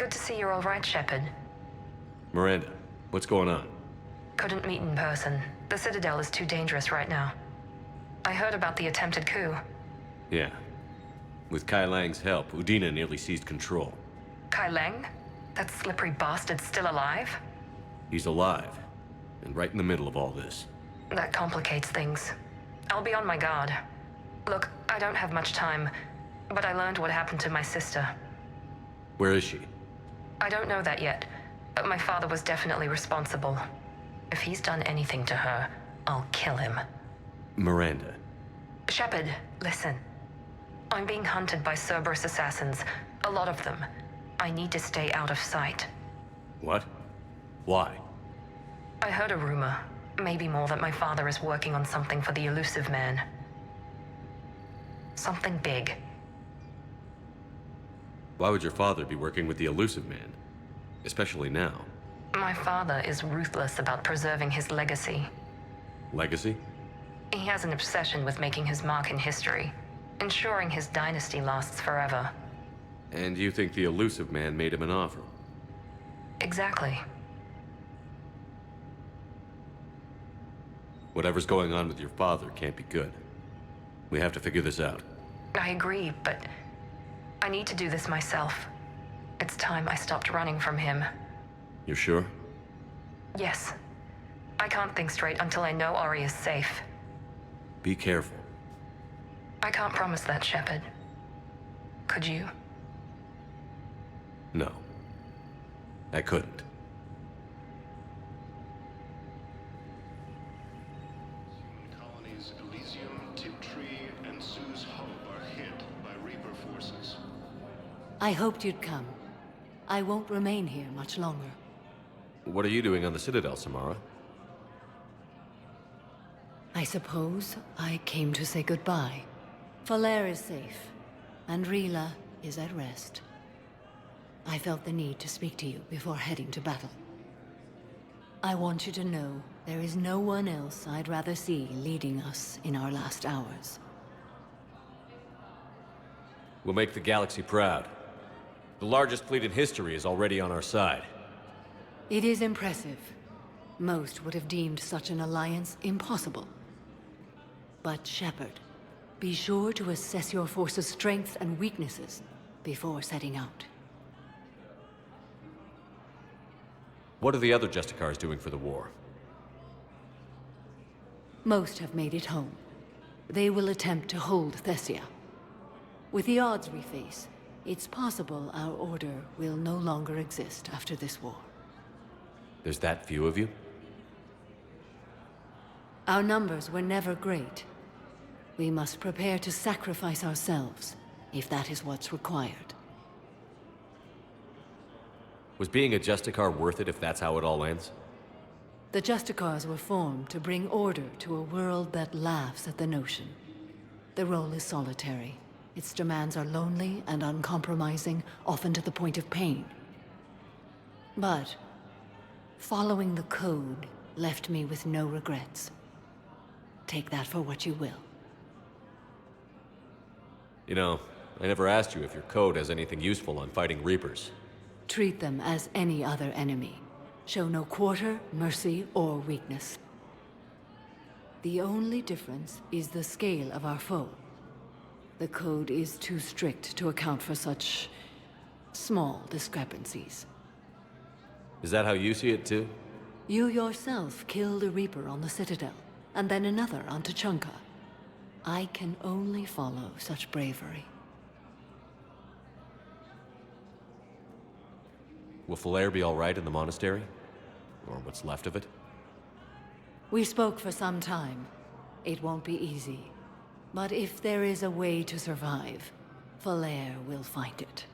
Good to see you're all right, Shepard. Miranda, what's going on? Couldn't meet in person. The Citidel is too dangerous right now. I heard about the attempted coup. Yeah. With Kai Lang's help, Udina nearly seized control. Kai Lang? That slippery bastard's still alive? He's alive, and right in the middle of all this. That complicates things. I'll be on my guard. Look, I don't have much time, but I learned what happened to my sister. Where is she? I don't know that yet, but my father was definitely responsible. If he's done anything to her, I'll kill him. Miranda. Shepard, listen. I'm being hunted by Cerberus assassins. A lot of them. I need to stay out of sight. What? Why? I heard a rumor, maybe more, that my father is working on something for the Elusive Man. Something big. Why would your father be working with the Elusive Man? Especially now. My father is ruthless about preserving his legacy. Legacy? He has an obsession with making his mark in history, ensuring his dynasty lasts forever. And you think the Elusive Man made him an offer? Exactly. Whatever's going on with your father can't be good. We have to figure this out. I agree, but I need to do this myself. It's time I stopped running from him. You're sure? Yes. I can't think straight until I know Ori is safe. Be careful. I can't promise that, Shepard. Could you? No. I couldn't. Colonies Elysium, Tiptree, and Sue's Hope are hit by Reaper forces. I hoped you'd come. I won't remain here much longer. What are you doing on the Citadel, Samara? I suppose I came to say goodbye. Falair is safe, and Rila is at rest. I felt the need to speak to you before heading to battle. I want you to know there is no one else I'd rather see leading us in our last hours. We'll make the galaxy proud. The largest fleet in history is already on our side. It is impressive. Most would have deemed such an alliance impossible. But Shepard, be sure to assess your force's strengths and weaknesses before setting out. What are the other Justicars doing for the war? Most have made it home. They will attempt to hold Thessia. With the odds we face, it's possible our order will no longer exist after this war. There's that few of you? Our numbers were never great. We must prepare to sacrifice ourselves, if that is what's required. Was being a Justicar worth it if that's how it all ends? The Justicars were formed to bring order to a world that laughs at the notion. The role is solitary. Its demands are lonely and uncompromising, often to the point of pain. But following the code left me with no regrets. Take that for what you will. You know, I never asked you if your code has anything useful on fighting Reapers. Treat them as any other enemy. Show no quarter, mercy, or weakness. The only difference is the scale of our foe. The code is too strict to account for such small discrepancies. Is that how you see it too? You yourself killed a Reaper on the Citadel, and then another on Tuchanka. I can only follow such bravery. Will Falair be all right in the monastery? Or what's left of it? We spoke for some time. It won't be easy. But if there is a way to survive, Falair will find it.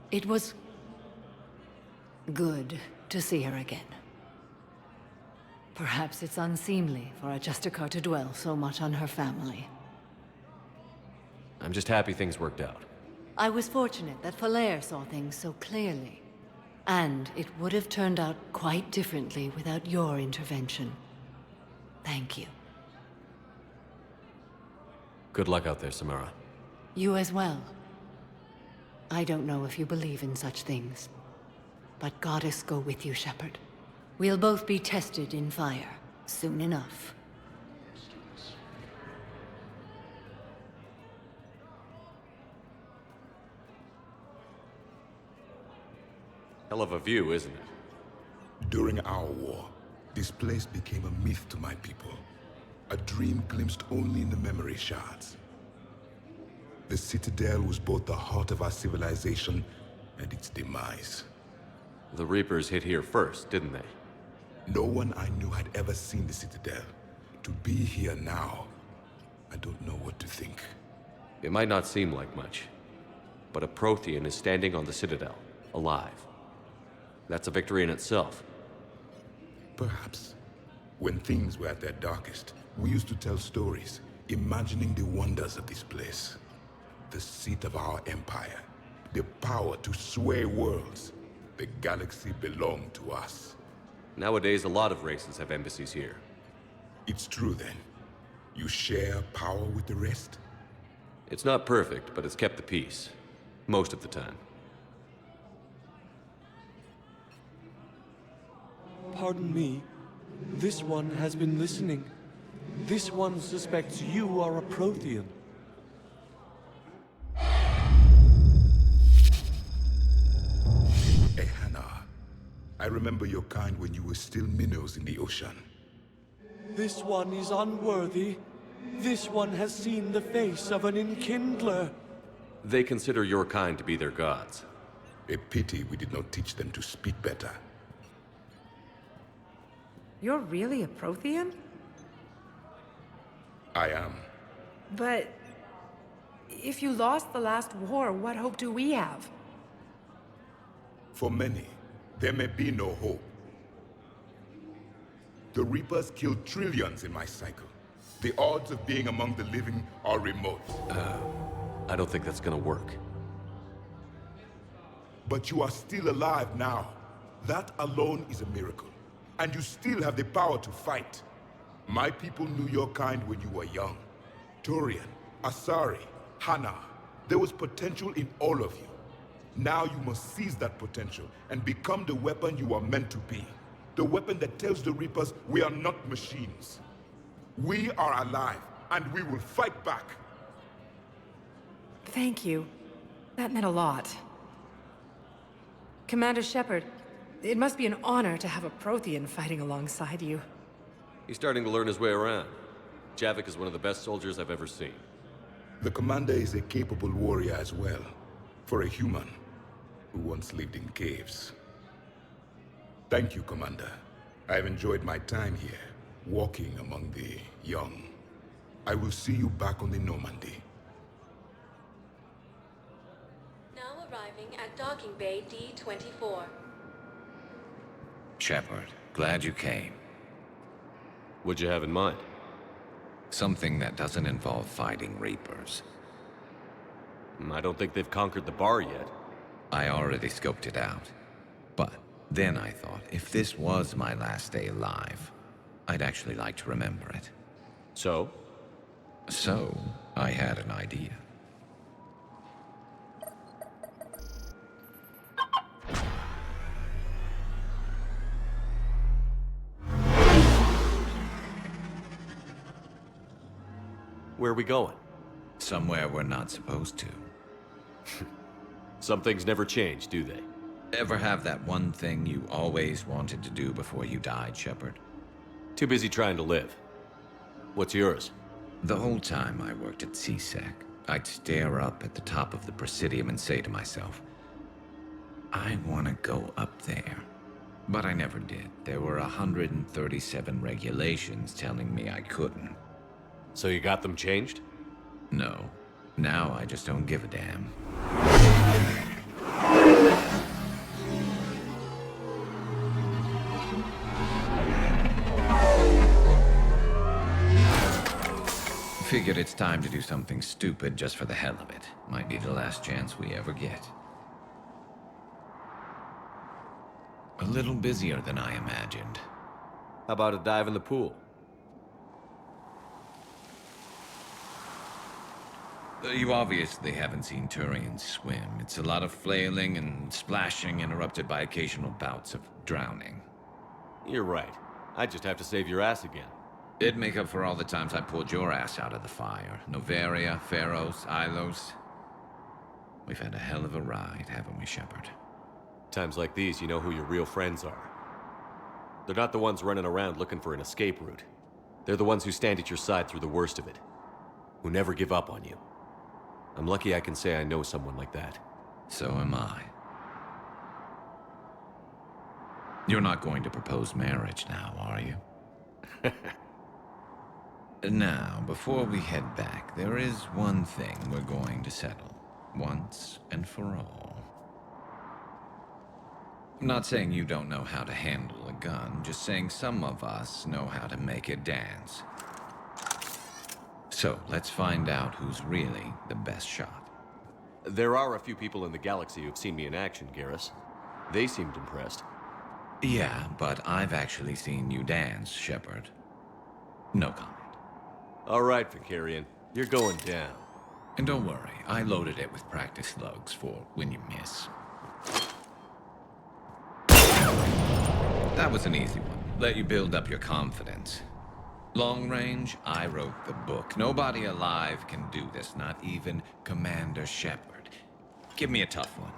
It was good to see her again. Perhaps it's unseemly for a Justicar to dwell so much on her family. I'm just happy things worked out. I was fortunate that Falair saw things so clearly. And it would have turned out quite differently without your intervention. Thank you. Good luck out there, Samara. You as well. I don't know if you believe in such things. But Goddess go with you, Shepard. We'll both be tested in fire, soon enough. Hell of a view, isn't it? During our war, this place became a myth to my people. A dream glimpsed only in the memory shards. The Citadel was both the heart of our civilization and its demise. The Reapers hit here first, didn't they? No one I knew had ever seen the Citadel. To be here now, I don't know what to think. It might not seem like much, but a Prothean is standing on the Citadel, alive. That's a victory in itself. Perhaps. When things were at their darkest, we used to tell stories, imagining the wonders of this place. The seat of our empire, the power to sway worlds. The galaxy belonged to us. Nowadays, a lot of races have embassies here. It's true then. You share power with the rest? It's not perfect, but it's kept the peace. Most of the time. Pardon me. This one has been listening. This one suspects you are a Prothean. Ehana. I remember your kind when you were still minnows in the ocean. This one is unworthy. This one has seen the face of an enkindler. They consider your kind to be their gods. A pity we did not teach them to speak better. You're really a Prothean? I am. But if you lost the last war, what hope do we have? For many, there may be no hope. The Reapers killed trillions in my cycle. The odds of being among the living are remote. I don't think that's gonna work. But you are still alive now. That alone is a miracle. And you still have the power to fight. My people knew your kind when you were young. Turian, Asari, Hana. There was potential in all of you. Now you must seize that potential and become the weapon you are meant to be. The weapon that tells the Reapers we are not machines. We are alive, and we will fight back. Thank you. That meant a lot. Commander Shepard, it must be an honor to have a Prothean fighting alongside you. He's starting to learn his way around. Javik is one of the best soldiers I've ever seen. The commander is a capable warrior as well, for a human who once lived in caves. Thank you, Commander. I've enjoyed my time here, walking among the young. I will see you back on the Normandy. Now arriving at Docking Bay D-24. Shepard, glad you came. What'd you have in mind? Something that doesn't involve fighting Reapers. I don't think they've conquered the bar yet. I already scoped it out. But then I thought, if this was my last day alive, I'd actually like to remember it. So? So, I had an idea. Where are we going? Somewhere we're not supposed to. Some things never change, do they? Ever have that one thing you always wanted to do before you died, Shepard? Too busy trying to live. What's yours? The whole time I worked at CSEC, I'd stare up at the top of the Presidium and say to myself, I want to go up there. But I never did. There were 137 regulations telling me I couldn't. So you got them changed? No. Now I just don't give a damn. Figured it's time to do something stupid just for the hell of it. Might be the last chance we ever get. A little busier than I imagined. How about a dive in the pool? You obviously haven't seen Turians swim. It's a lot of flailing and splashing, interrupted by occasional bouts of drowning. You're right. I just have to save your ass again. It'd make up for all the times I pulled your ass out of the fire. Noveria, Pharos, Ilos. We've had a hell of a ride, haven't we, Shepard? Times like these, you know who your real friends are. They're not the ones running around looking for an escape route. They're the ones who stand at your side through the worst of it. Who never give up on you. I'm lucky I can say I know someone like that. So am I. You're not going to propose marriage now, are you? Now, before we head back, there is one thing we're going to settle. Once and for all. I'm not saying you don't know how to handle a gun, just saying some of us know how to make it dance. So, let's find out who's really the best shot. There are a few people in the galaxy who've seen me in action, Garrus. They seemed impressed. Yeah, but I've actually seen you dance, Shepard. No comment. All right, Vicarian. You're going down. And don't worry, I loaded it with practice slugs for when you miss. That was an easy one. Let you build up your confidence. Long range, I wrote the book. Nobody alive can do this, not even Commander Shepard. Give me a tough one.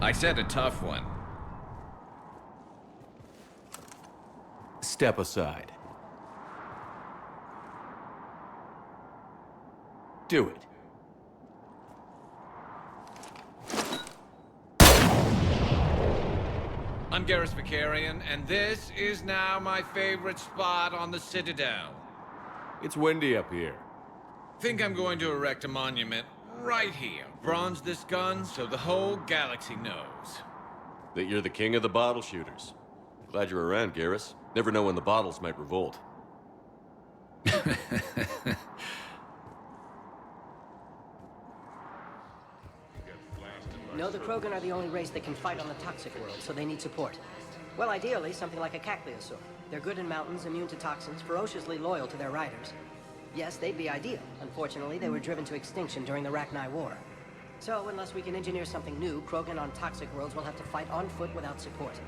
I said a tough one. Step aside. Do it. I'm Garrus Vicarian, and this is now my favorite spot on the Citidel. It's windy up here. Think I'm going to erect a monument right here. Bronze this gun so the whole galaxy knows. That you're the king of the bottle shooters. Glad you're around, Garrus. Never know when the bottles might revolt. No, the Krogan are the only race that can fight on the toxic world, so they need support. Well, ideally, something like a Cacliosaur. They're good in mountains, immune to toxins, ferociously loyal to their riders. Yes, they'd be ideal. Unfortunately, they were driven to extinction during the Rachni War. So, unless we can engineer something new, Krogan on toxic worlds will have to fight on foot without support.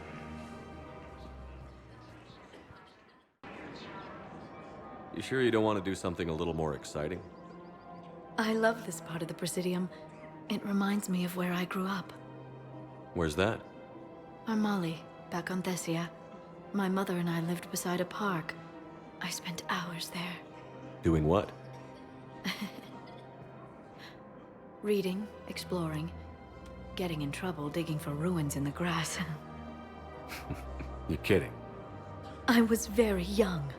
You sure you don't want to do something a little more exciting? I love this part of the Presidium. It reminds me of where I grew up. Where's that? Armali, back on Thessia. My mother and I lived beside a park. I spent hours there. Doing what? Reading, exploring, getting in trouble digging for ruins in the grass. You're kidding. I was very young.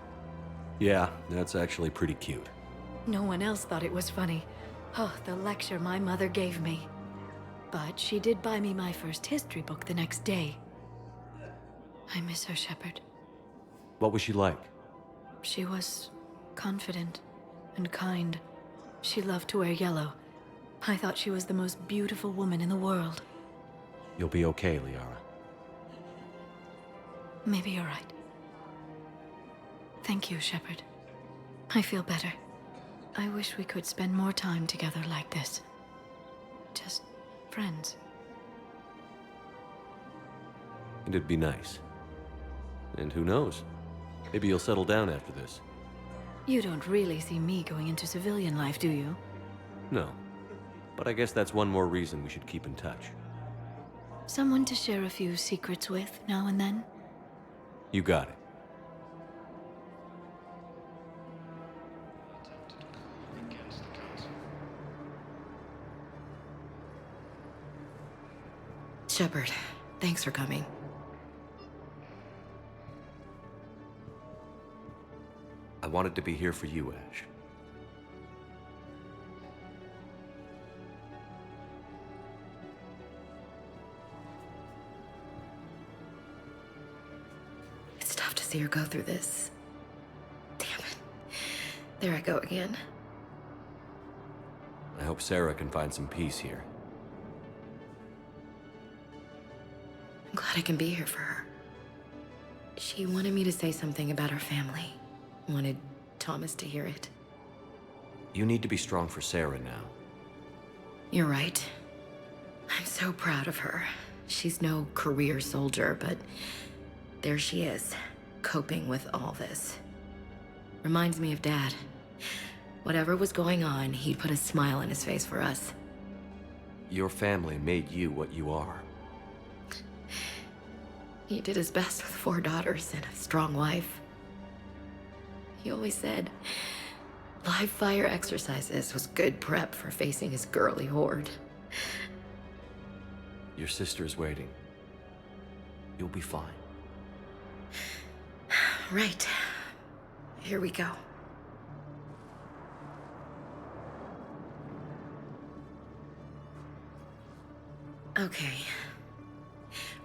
Yeah, that's actually pretty cute. No one else thought it was funny. Oh, the lecture my mother gave me. But she did buy me my first history book the next day. I miss her, Shepard. What was she like? She was confident and kind. She loved to wear yellow. I thought she was the most beautiful woman in the world. You'll be okay, Liara. Maybe you're right. Thank you, Shepard. I feel better. I wish we could spend more time together like this. Just friends. And it'd be nice. And who knows? Maybe you'll settle down after this. You don't really see me going into civilian life, do you? No. But I guess that's one more reason we should keep in touch. Someone to share a few secrets with now and then? You got it. Shepard, thanks for coming. I wanted to be here for you, Ash. It's tough to see her go through this. Damn it. There I go again. I hope Sarah can find some peace here. I'm glad I can be here for her. She wanted me to say something about her family. Wanted Thomas to hear it. You need to be strong for Sarah now. You're right. I'm so proud of her. She's no career soldier, but there she is, coping with all this. Reminds me of Dad. Whatever was going on, he'd put a smile on his face for us. Your family made you what you are. He did his best with 4 daughters and a strong wife. He always said live fire exercises was good prep for facing his girly horde. Your sister's waiting. You'll be fine. Right. Here we go. Okay.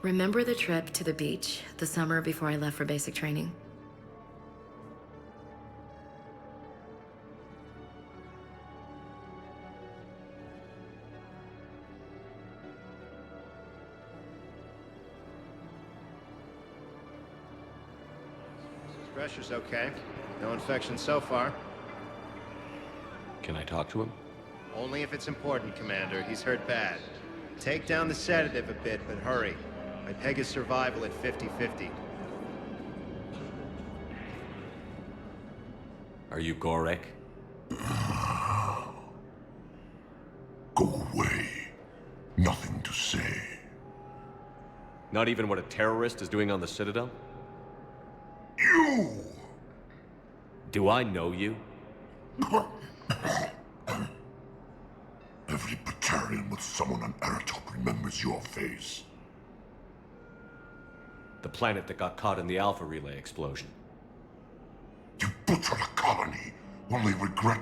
Remember the trip to the beach the summer before I left for basic training? Pressure's okay. No infection so far. Can I talk to him? Only if it's important, Commander. He's hurt bad. Take down the sedative a bit, but hurry. I peg his survival at 50-50. Are you Gorek? Go away. Nothing to say. Not even what a terrorist is doing on the Citadel? You! Do I know you? Every battalion with someone on Eratop remembers your face. The planet that got caught in the Alpha Relay explosion. You butchered a colony, only regret...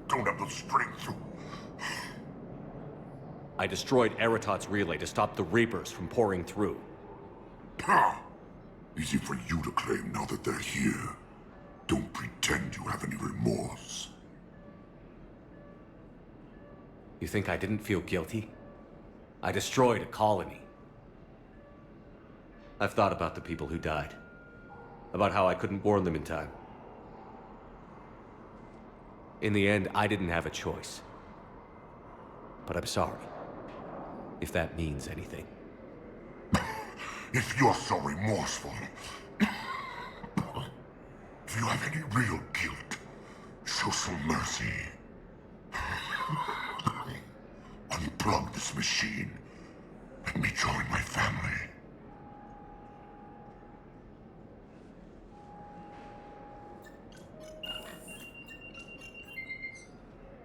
Don't have the strength to... I destroyed Eratot's relay to stop the Reapers from pouring through. Easy for you to claim now that they're here. Don't pretend you have any remorse. You think I didn't feel guilty? I destroyed a colony. I've thought about the people who died. About how I couldn't warn them in time. In the end, I didn't have a choice. But I'm sorry. If that means anything. If you're so remorseful, if you have any real guilt, show some mercy. Unplug this machine. Let me join my family.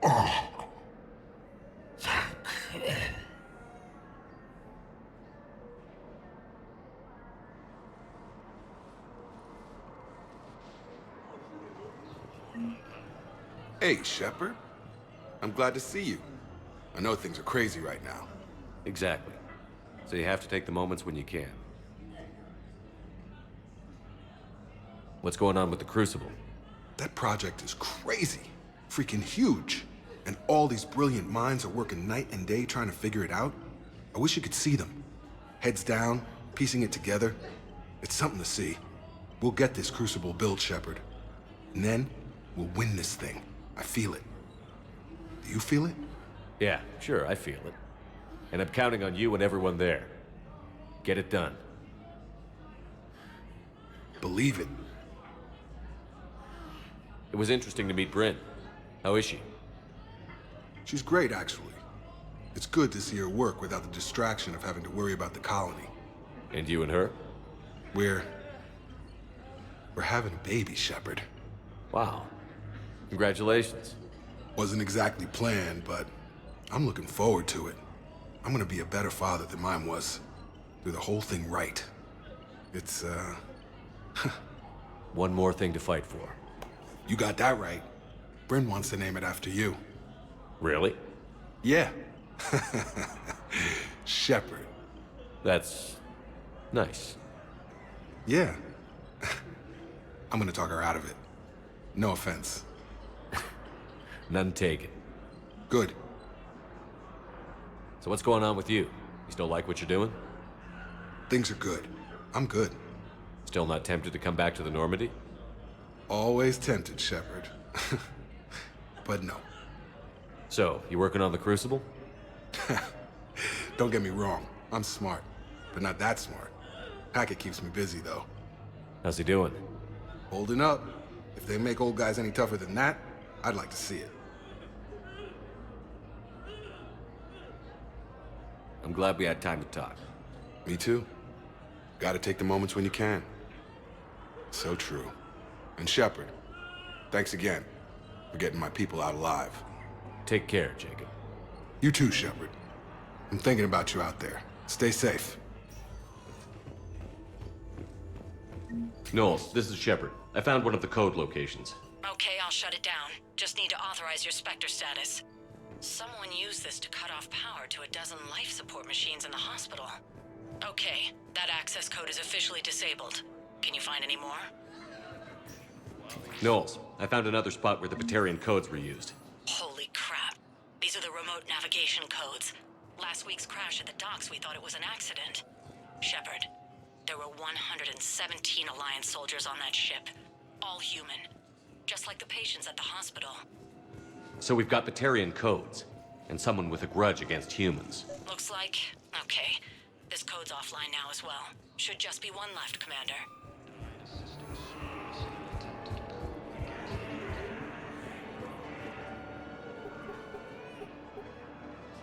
Oh. Hey, Shepard. I'm glad to see you. I know things are crazy right now. Exactly. So you have to take the moments when you can. What's going on with the Crucible? That project is crazy. Freaking huge. And all these brilliant minds are working night and day trying to figure it out. I wish you could see them. Heads down, piecing it together. It's something to see. We'll get this Crucible built, Shepard. And then, we'll win this thing. I feel it. Do you feel it? Yeah, sure, I feel it. And I'm counting on you and everyone there. Get it done. Believe it. It was interesting to meet Bryn. How is she? She's great, actually. It's good to see her work without the distraction of having to worry about the colony. And you and her? We're having a baby, Shepard. Wow. Congratulations. Wasn't exactly planned, but I'm looking forward to it. I'm gonna be a better father than mine was. Do the whole thing right. It's, One more thing to fight for. You got that right. Bryn wants to name it after you. Really? Yeah. Shepard. That's nice. Yeah. I'm gonna talk her out of it. No offense. None taken. Good. So what's going on with you? You still like what you're doing? Things are good. I'm good. Still not tempted to come back to the Normandy? Always tempted, Shepard. But no. So, you working on the Crucible? Don't get me wrong. I'm smart, but not that smart. Hackett keeps me busy, though. How's he doing? Holding up. If they make old guys any tougher than that, I'd like to see it. I'm glad we had time to talk. Me too. Gotta take the moments when you can. So true. And Shepard, thanks again for getting my people out alive. Take care, Jacob. You too, Shepard. I'm thinking about you out there. Stay safe. Knowles, this is Shepard. I found one of the code locations. Okay, I'll shut it down. Just need to authorize your Spectre status. Someone used this to cut off power to a dozen life support machines in the hospital. Okay, that access code is officially disabled. Can you find any more? Knowles, I found another spot where the Batarian codes were used. Holy crap. These are the remote navigation codes. Last week's crash at the docks, we thought it was an accident. Shepard, there were 117 Alliance soldiers on that ship. All human. Just like the patients at the hospital. So we've got Batarian codes, and someone with a grudge against humans. Looks like... Okay. This code's offline now as well. Should just be one left, Commander.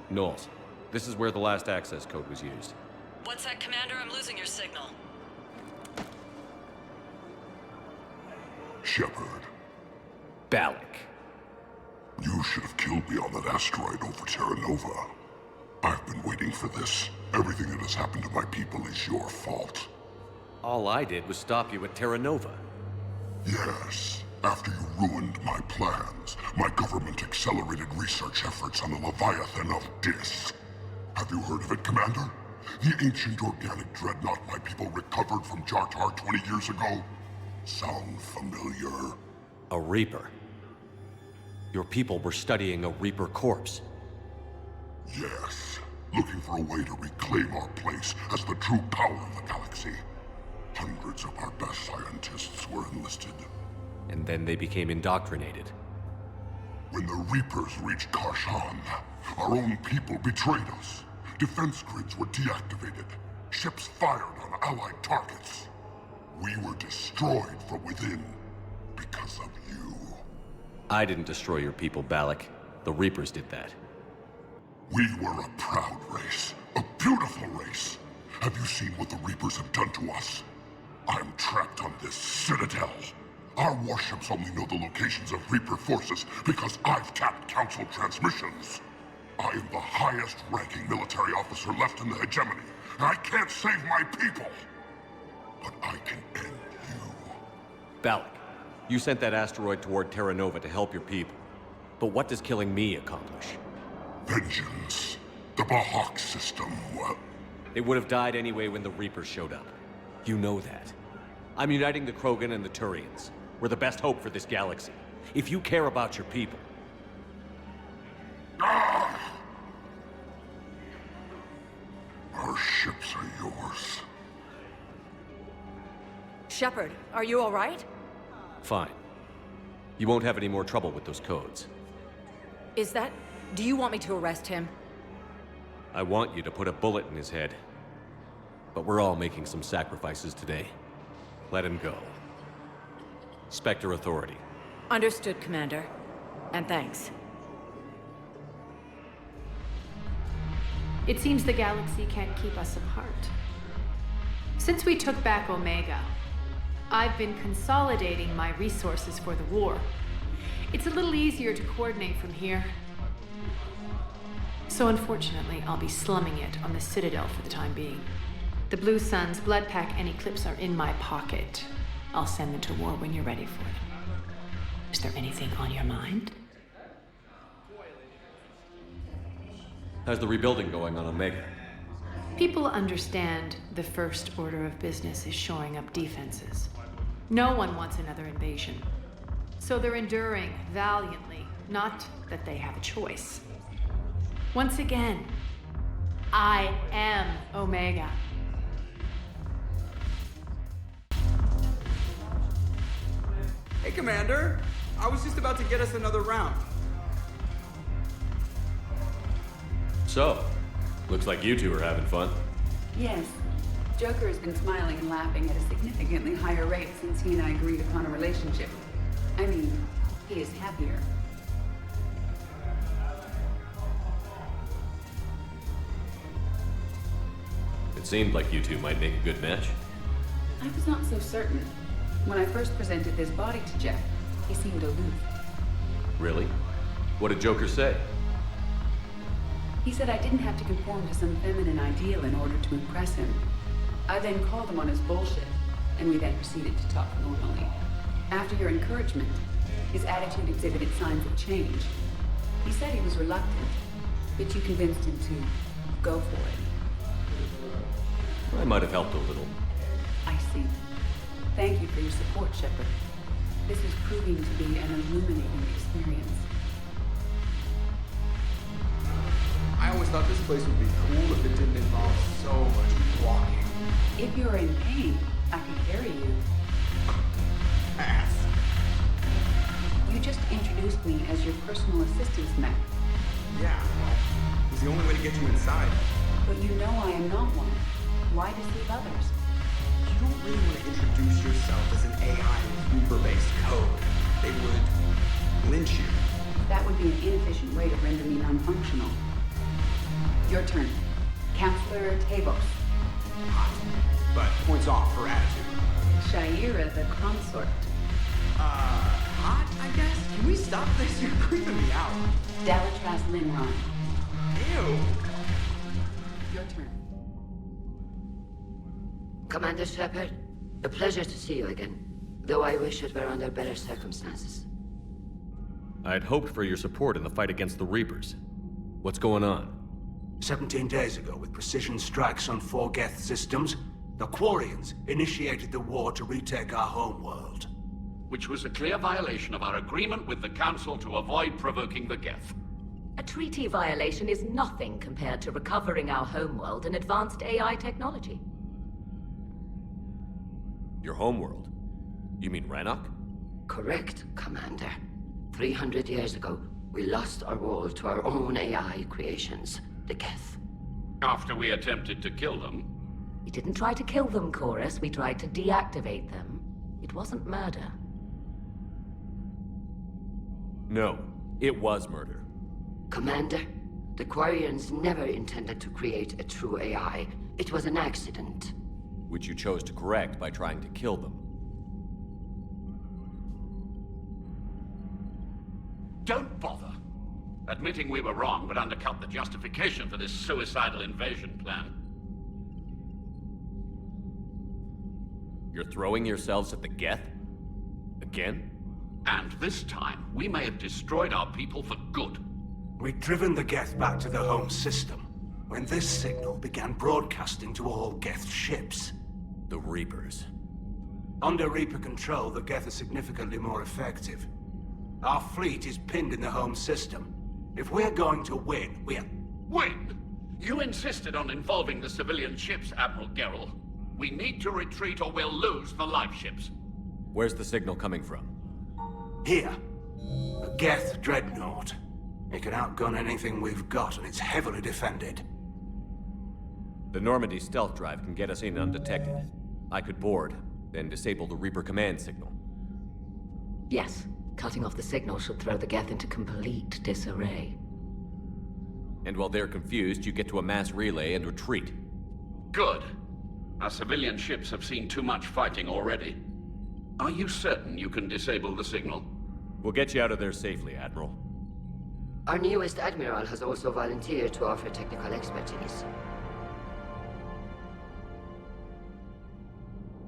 Knowles, this is where the last access code was used. What's that, Commander? I'm losing your signal. Shepard. Balak. You should have killed me on that asteroid over Terra Nova. I've been waiting for this. Everything that has happened to my people is your fault. All I did was stop you at Terra Nova. Yes. After you ruined my plans, my government accelerated research efforts on the Leviathan of Dis. Have you heard of it, Commander? The ancient organic dreadnought my people recovered from Jartar 20 years ago? Sound familiar? A Reaper. Your people were studying a Reaper corpse. Yes. Looking for a way to reclaim our place as the true power of the galaxy. Hundreds of our best scientists were enlisted. And then they became indoctrinated. When the Reapers reached Karshan, our own people betrayed us. Defense grids were deactivated. Ships fired on Allied targets. We were destroyed from within because of you. I didn't destroy your people, Balak. The Reapers did that. We were a proud race. A beautiful race. Have you seen what the Reapers have done to us? I'm trapped on this Citidel. Our warships only know the locations of Reaper forces because I've tapped Council transmissions. I am the highest-ranking military officer left in the hegemony, and I can't save my people. But I can end you. Balak, you sent that asteroid toward Terra Nova to help your people. But what does killing me accomplish? Vengeance. The Bahak system, well... It would have died anyway when the Reapers showed up. You know that. I'm uniting the Krogan and the Turians. We're the best hope for this galaxy. If you care about your people... Ah! Our ships are yours. Shepard, are you all right? Fine. You won't have any more trouble with those codes. Is that... Do you want me to arrest him? I want you to put a bullet in his head. But we're all making some sacrifices today. Let him go. Spectre Authority. Understood, Commander. And thanks. It seems the galaxy can't keep us apart. Since we took back Omega, I've been consolidating my resources for the war. It's a little easier to coordinate from here. So unfortunately, I'll be slumming it on the Citidel for the time being. The Blue Suns, Blood Pack, and Eclipse are in my pocket. I'll send them to war when you're ready for them. Is there anything on your mind? How's the rebuilding going on Omega? People understand the first order of business is shoring up defenses. No one wants another invasion. So they're enduring valiantly, not that they have a choice. Once again, I am Omega. Commander! I was just about to get us another round. So, looks like you two are having fun. Yes. Joker has been smiling and laughing at a significantly higher rate since he and I agreed upon a relationship. I mean, he is happier. It seemed like you two might make a good match. I was not so certain. When I first presented this body to Jeff, he seemed aloof. Really? What did Joker say? He said I didn't have to conform to some feminine ideal in order to impress him. I then called him on his bullshit, and we then proceeded to talk normally. After your encouragement, his attitude exhibited signs of change. He said he was reluctant, but you convinced him to go for it. I might have helped a little. I see. Thank you for your support, Shepard. This is proving to be an illuminating experience. I always thought this place would be cool if it didn't involve so much walking. If you're in pain, I can carry you. Ass. You just introduced me as your personal assistance mech. Yeah, well, it's the only way to get you inside. But you know I am not one. Why deceive others? You don't really want to introduce yourself as an AI with Reaper-based code. They would lynch you. That would be an inefficient way to render me non-functional. Your turn. Counselor Tavos. Hot, but points off for attitude. Shaira the consort. Hot, I guess? Can we stop this? You're creeping me out. Dalatras Linron. Ew. Your turn. Commander Shepard, a pleasure to see you again, though I wish it were under better circumstances. I'd hoped for your support in the fight against the Reapers. What's going on? 17 days ago, with precision strikes on 4 Geth systems, the Quarians initiated the war to retake our homeworld. Which was a clear violation of our agreement with the Council to avoid provoking the Geth. A treaty violation is nothing compared to recovering our homeworld and advanced AI technology. Your homeworld? You mean Rannoch? Correct, Commander. 300 years ago, we lost our world to our own AI creations, the Geth. After we attempted to kill them? We didn't try to kill them, Chorus. We tried to deactivate them. It wasn't murder. No, it was murder. Commander, the Quarians never intended to create a true AI. It was an accident. Which you chose to correct by trying to kill them. Don't bother. Admitting we were wrong would undercut the justification for this suicidal invasion plan. You're throwing yourselves at the Geth? Again? And this time, we may have destroyed our people for good. We'd driven the Geth back to the home system, when this signal began broadcasting to all Geth ships. The Reapers. Under Reaper control, the Geth are significantly more effective. Our fleet is pinned in the home system. If we're going to win, Win? You insisted on involving the civilian ships, Admiral Gerrel. We need to retreat or we'll lose the live ships. Where's the signal coming from? Here. A Geth dreadnought. It can outgun anything we've got, and it's heavily defended. The Normandy stealth drive can get us in undetected. I could board, then disable the Reaper command signal. Yes. Cutting off the signal should throw the Geth into complete disarray. And while they're confused, you get to a mass relay and retreat. Good. Our civilian ships have seen too much fighting already. Are you certain you can disable the signal? We'll get you out of there safely, Admiral. Our newest Admiral has also volunteered to offer technical expertise.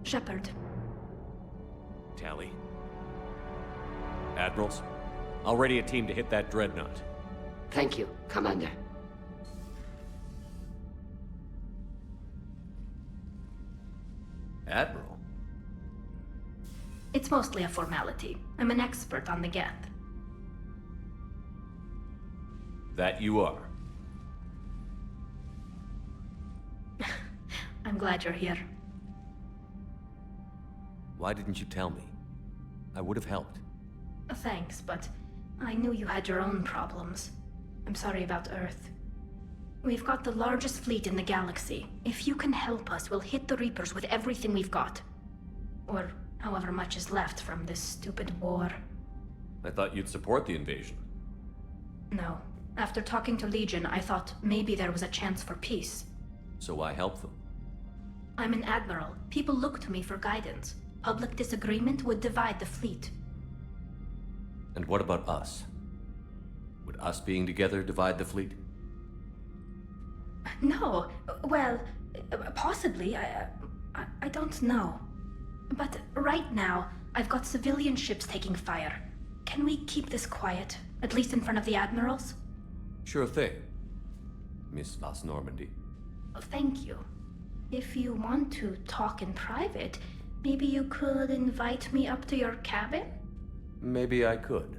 Shepard. Tally. Admirals, I'll ready a team to hit that dreadnought. Thank you, Commander. Admiral? It's mostly a formality. I'm an expert on the Geth. That you are. I'm glad you're here. Why didn't you tell me? I would have helped. Thanks, but I knew you had your own problems. I'm sorry about Earth. We've got the largest fleet in the galaxy. If you can help us, we'll hit the Reapers with everything we've got. Or however much is left from this stupid war. I thought you'd support the invasion. No. After talking to Legion, I thought maybe there was a chance for peace. So why help them? I'm an admiral. People look to me for guidance. Public disagreement would divide the fleet. And what about us? Would us being together divide the fleet? No. Well, possibly. I don't know. But right now, I've got civilian ships taking fire. Can we keep this quiet? At least in front of the admirals? Sure thing, Miss Vas Normandy. Thank you. If you want to talk in private, maybe you could invite me up to your cabin? Maybe I could.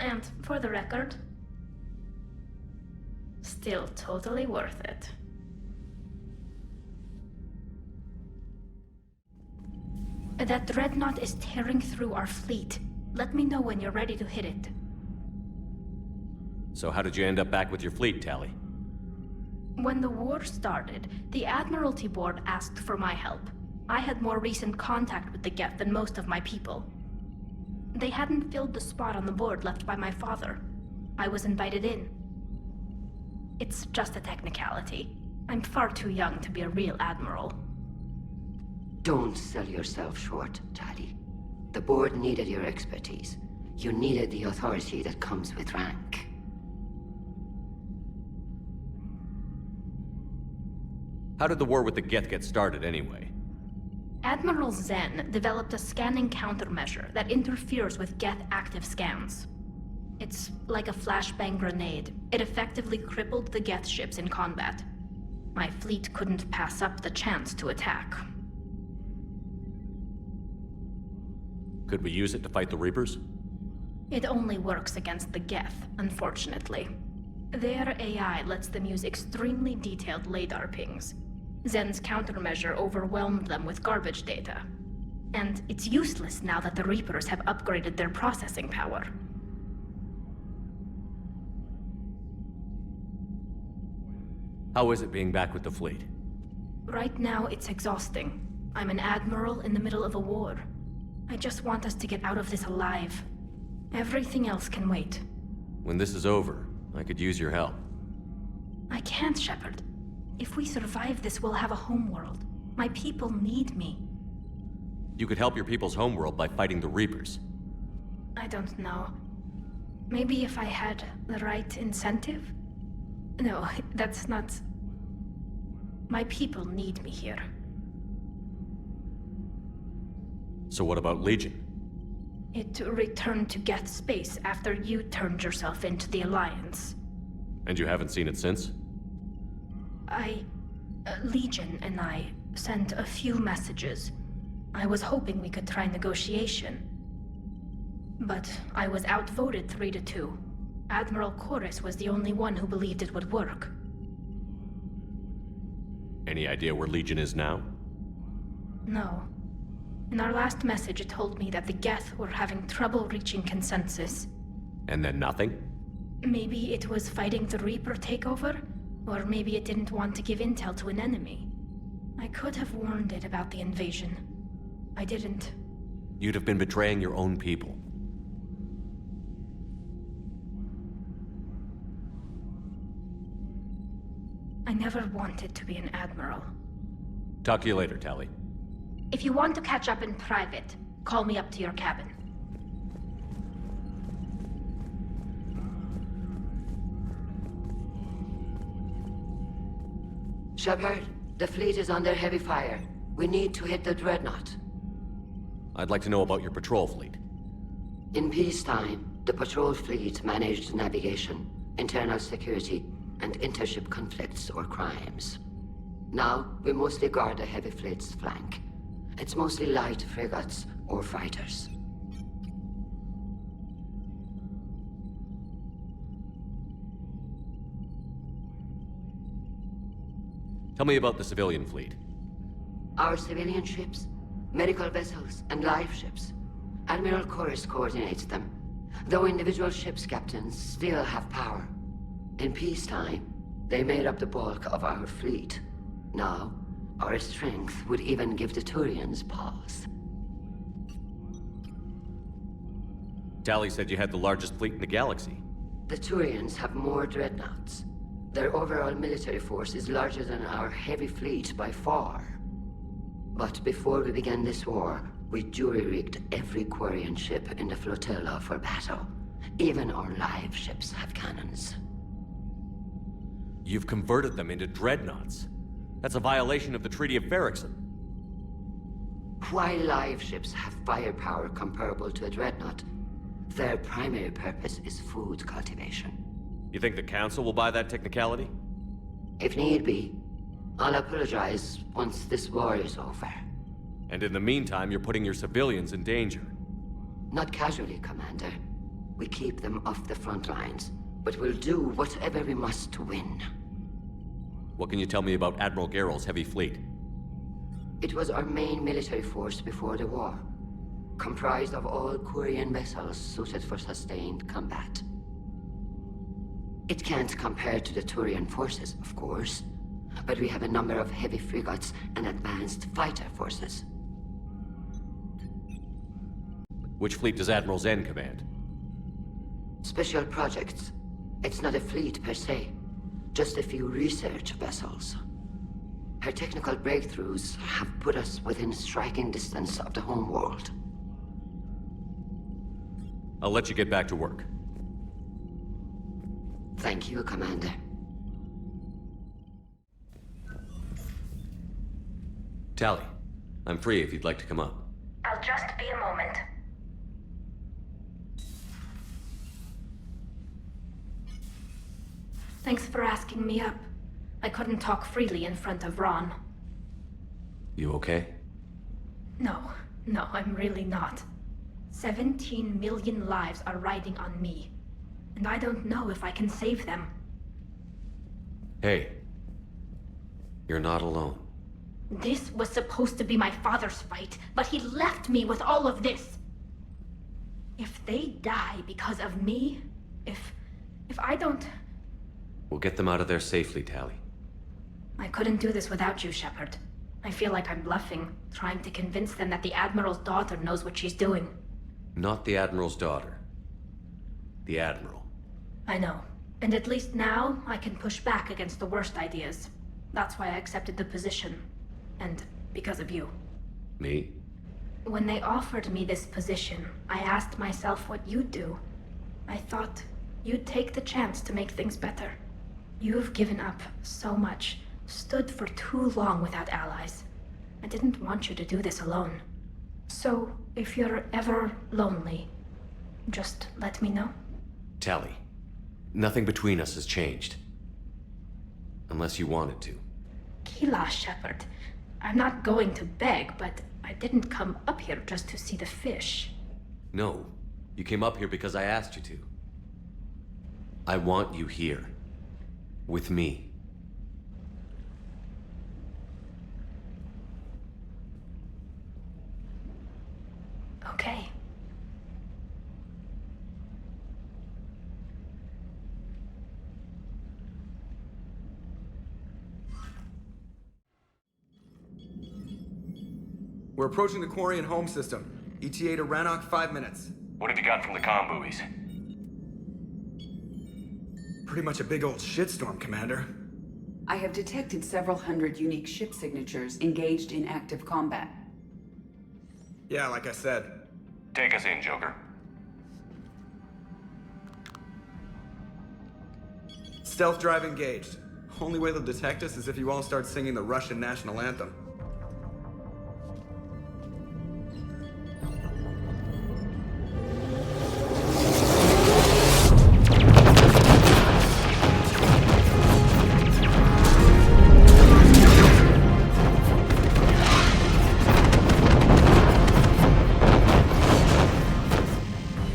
And for the record, still totally worth it. That dreadnought is tearing through our fleet. Let me know when you're ready to hit it. So how did you end up back with your fleet, Tally? When the war started, the Admiralty Board asked for my help. I had more recent contact with the Geth than most of my people. They hadn't filled the spot on the board left by my father. I was invited in. It's just a technicality. I'm far too young to be a real admiral. Don't sell yourself short, Tally. The board needed your expertise. You needed the authority that comes with rank. How did the war with the Geth get started, anyway? Admiral Zen developed a scanning countermeasure that interferes with Geth active scans. It's like a flashbang grenade. It effectively crippled the Geth ships in combat. My fleet couldn't pass up the chance to attack. Could we use it to fight the Reapers? It only works against the Geth, unfortunately. Their AI lets them use extremely detailed LADAR pings. Zen's countermeasure overwhelmed them with garbage data. And it's useless now that the Reapers have upgraded their processing power. How is it being back with the fleet? Right now, it's exhausting. I'm an admiral in the middle of a war. I just want us to get out of this alive. Everything else can wait. When this is over, I could use your help. I can't, Shepard. If we survive this, we'll have a homeworld. My people need me. You could help your people's homeworld by fighting the Reapers. I don't know. Maybe if I had the right incentive? No, that's not... My people need me here. So what about Legion? It returned to Geth space after you turned yourself into the Alliance. And you haven't seen it since? Legion and I sent a few messages. I was hoping we could try negotiation. But I was outvoted 3-2. Admiral Chorus was the only one who believed it would work. Any idea where Legion is now? No. In our last message, it told me that the Geth were having trouble reaching consensus. And then nothing? Maybe it was fighting the Reaper takeover? Or maybe it didn't want to give intel to an enemy. I could have warned it about the invasion. I didn't. You'd have been betraying your own people. I never wanted to be an admiral. Talk to you later, Tally. If you want to catch up in private, call me up to your cabin. Shepard, the fleet is under heavy fire. We need to hit the dreadnought. I'd like to know about your patrol fleet. In peacetime, the patrol fleet managed navigation, internal security, and intership conflicts or crimes. Now, we mostly guard the heavy fleet's flank. It's mostly light frigates or fighters. Tell me about the civilian fleet. Our civilian ships, medical vessels, and live ships. Admiral Chorus coordinates them, though individual ships' captains still have power. In peacetime, they made up the bulk of our fleet. Now, our strength would even give the Turians pause. Tali said you had the largest fleet in the galaxy. The Turians have more dreadnoughts. Their overall military force is larger than our heavy fleet by far. But before we began this war, we jury-rigged every Quarian ship in the flotilla for battle. Even our live ships have cannons. You've converted them into dreadnoughts. That's a violation of the Treaty of Ferrixon. While live ships have firepower comparable to a dreadnought, their primary purpose is food cultivation. You think the Council will buy that technicality? If need be, I'll apologize once this war is over. And in the meantime, you're putting your civilians in danger. Not casually, Commander. We keep them off the front lines, but we'll do whatever we must to win. What can you tell me about Admiral Geral's heavy fleet? It was our main military force before the war, comprised of all Quarian vessels suited for sustained combat. It can't compare to the Turian forces, of course, but we have a number of heavy frigates and advanced fighter forces. Which fleet does Admiral Zen command? Special projects. It's not a fleet per se, just a few research vessels. Her technical breakthroughs have put us within striking distance of the homeworld. I'll let you get back to work. Thank you, Commander. Tali, I'm free if you'd like to come up. I'll just be a moment. Thanks for asking me up. I couldn't talk freely in front of Ron. You okay? No, I'm really not. 17 million lives are riding on me, and I don't know if I can save them. Hey, you're not alone. This was supposed to be my father's fight, but he left me with all of this. If they die because of me, if I don't... We'll get them out of there safely, Tali. I couldn't do this without you, Shepard. I feel like I'm bluffing, trying to convince them that the Admiral's daughter knows what she's doing. Not the Admiral's daughter. The Admiral. I know. And at least now, I can push back against the worst ideas. That's why I accepted the position. And because of you. Me? When they offered me this position, I asked myself what you'd do. I thought you'd take the chance to make things better. You've given up so much, stood for too long without allies. I didn't want you to do this alone. So, if you're ever lonely, just let me know. Tali, nothing between us has changed. Unless you wanted to. Kila, Shepard. I'm not going to beg, but I didn't come up here just to see the fish. No, you came up here because I asked you to. I want you here. With me. Okay. We're approaching the Quarian home system. ETA to Rannoch, 5 minutes. What have you got from the comm buoys? Pretty much a big old shitstorm, Commander. I have detected several hundred unique ship signatures engaged in active combat. Yeah, like I said. Take us in, Joker. Stealth drive engaged. Only way they'll detect us is if you all start singing the Russian national anthem.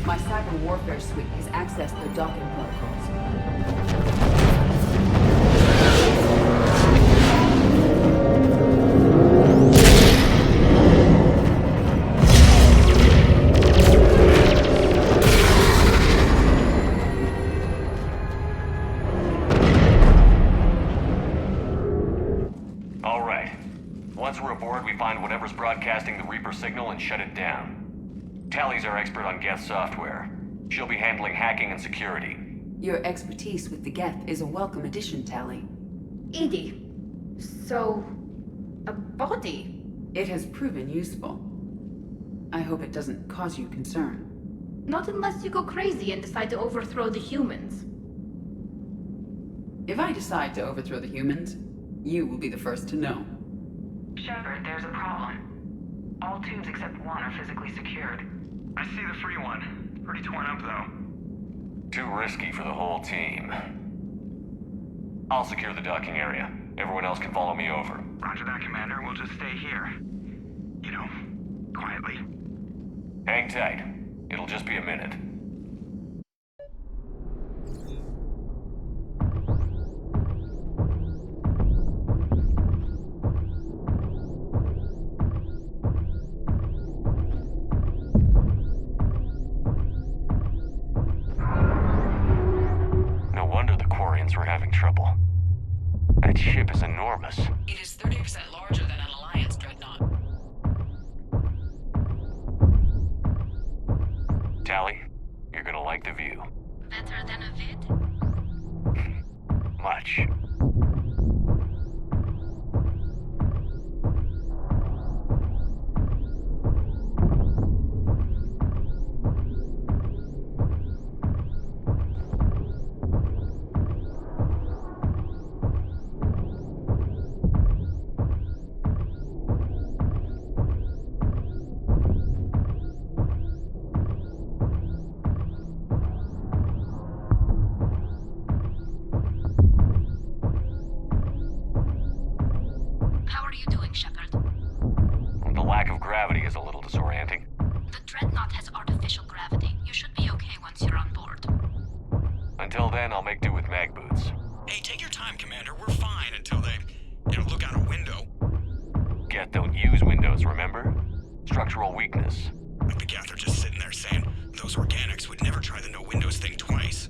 My cyber warfare suite has accessed the docking protocols. Reaper signal and shut it down. Tally's our expert on Geth software. She'll be handling hacking and security. Your expertise with the Geth is a welcome addition, Tally. Edie, so... a body? It has proven useful. I hope it doesn't cause you concern. Not unless you go crazy and decide to overthrow the humans. If I decide to overthrow the humans, you will be the first to know. Shepard, there's a problem. All tubes except one are physically secured. I see the free one. Pretty torn up, though. Too risky for the whole team. I'll secure the docking area. Everyone else can follow me over. Roger that, Commander. We'll just stay here. You know, quietly. Hang tight. It'll just be a minute. No wonder the Quarians were having trouble. That ship is enormous. It is 30% larger than an Alliance dreadnought. Tally, you're gonna like the view. Better than a vid? Much. Shepard. The lack of gravity is a little disorienting. The Dreadnought has artificial gravity. You should be okay once you're on board. Until then, I'll make do with mag boots. Hey, take your time, Commander. We're fine until they, look out a window. Geth don't use windows, remember? Structural weakness. The Geth are just sitting there saying, those organics would never try the no windows thing twice.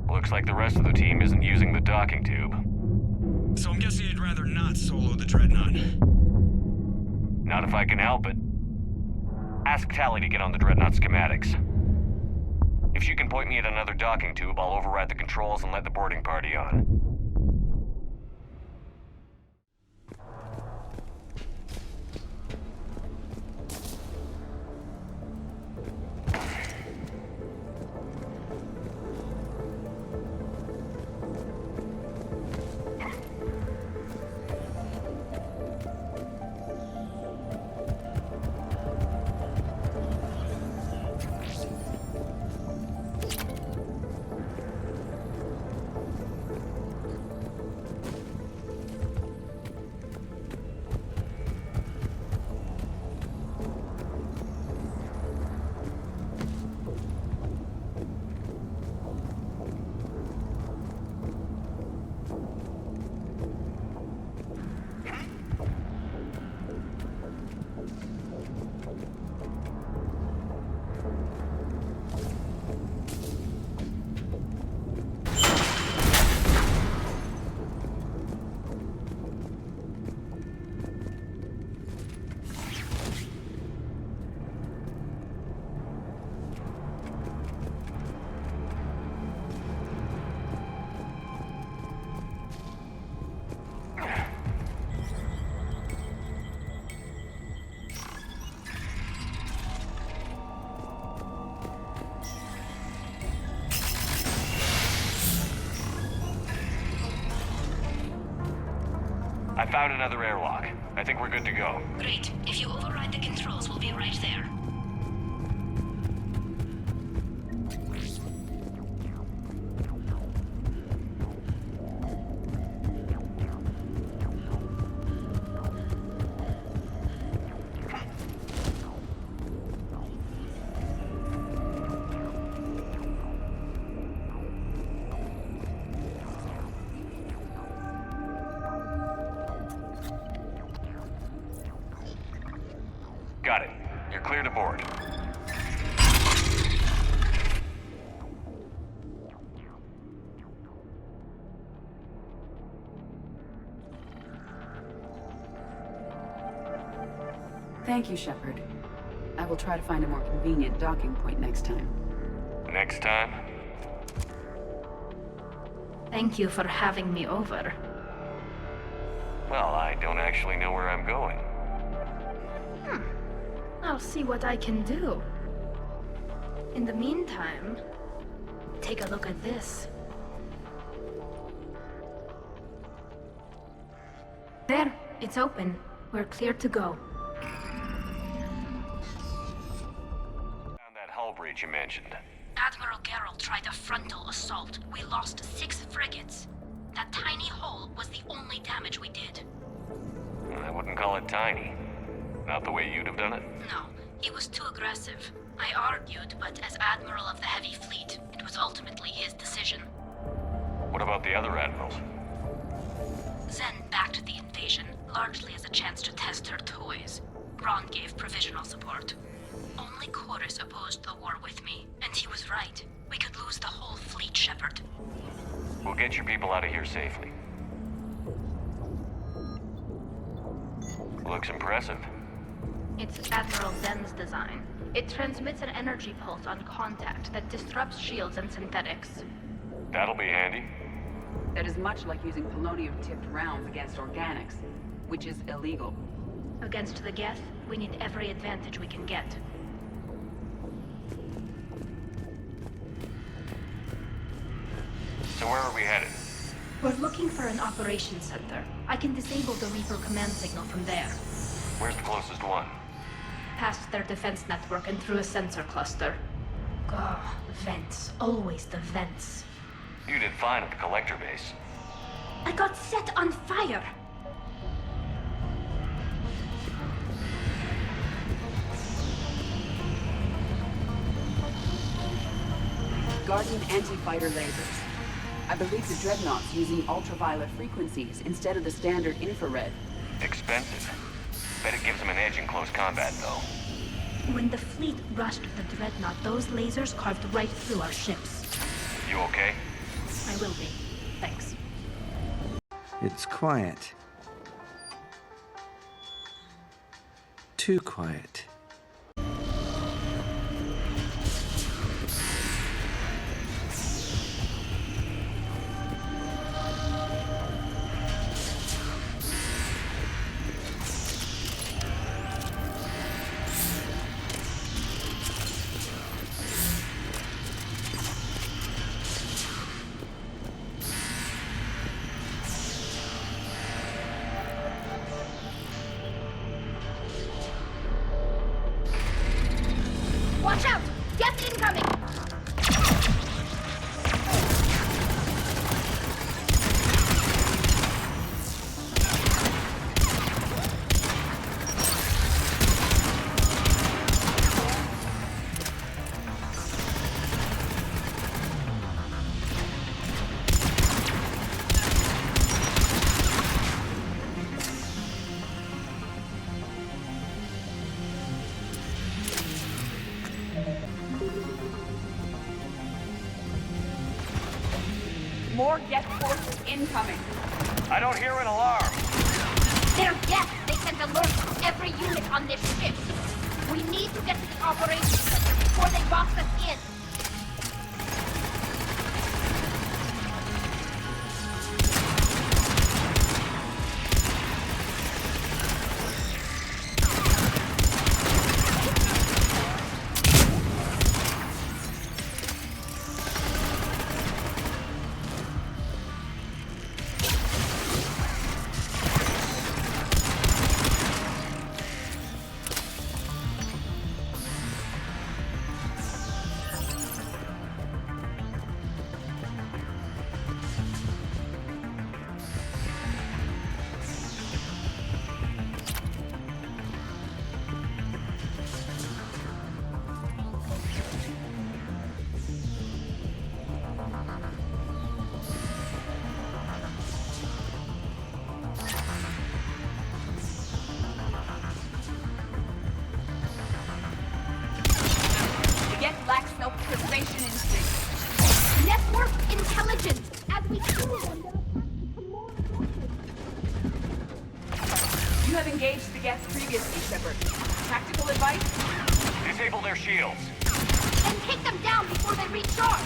Looks like the rest of the team isn't using the docking tube. So I'm guessing you'd rather not solo the Dreadnought. Not if I can help it. Ask Tally to get on the Dreadnought schematics. If she can point me at another docking tube, I'll override the controls and let the boarding party on. I found another airlock. I think we're good to go. Great. If you override the controls, we'll be right there. You're clear to board. Thank you, Shepard. I will try to find a more convenient docking point next time. Next time? Thank you for having me over. Well, I don't actually know where I'm going. I'll see what I can do. In the meantime, take a look at this. There, it's open. We're clear to go. Found that hull breach you mentioned. Admiral Geralt tried a frontal assault. We lost 6 frigates. That tiny hole was the only damage we did. I wouldn't call it tiny. Not the way you'd have done it? No, he was too aggressive. I argued, but as Admiral of the Heavy Fleet, it was ultimately his decision. What about the other admirals? Zen backed the invasion, largely as a chance to test her toys. Ron gave provisional support. Only Chorus opposed the war with me, and he was right. We could lose the whole fleet, Shepard. We'll get your people out of here safely. Looks impressive. It's Admiral Zen's design. It transmits an energy pulse on contact that disrupts shields and synthetics. That'll be handy. That is much like using polonium-tipped rounds against organics, which is illegal. Against the Geth, we need every advantage we can get. So where are we headed? We're looking for an operations center. I can disable the Reaper command signal from there. Where's the closest one? Past their defense network and through a sensor cluster. Oh, vents. Always the vents. You did fine at the collector base. I got set on fire! Guardian anti-fighter lasers. I believe the Dreadnought's using ultraviolet frequencies instead of the standard infrared. Expensive. Bet it gives them an edge in close combat, though. When the fleet rushed the Dreadnought, those lasers carved right through our ships. You okay? I will be. Thanks. It's quiet. Too quiet. Watch out! Geth incoming! More Geth forces incoming. I don't hear an alarm. They're Geth! They sent alerts to every unit on this ship. We need to get to the operations center before they box us in. As we kill them, You have engaged the Geth previously, Shepard. Practical advice? Disable their shields. and take them down before they recharge!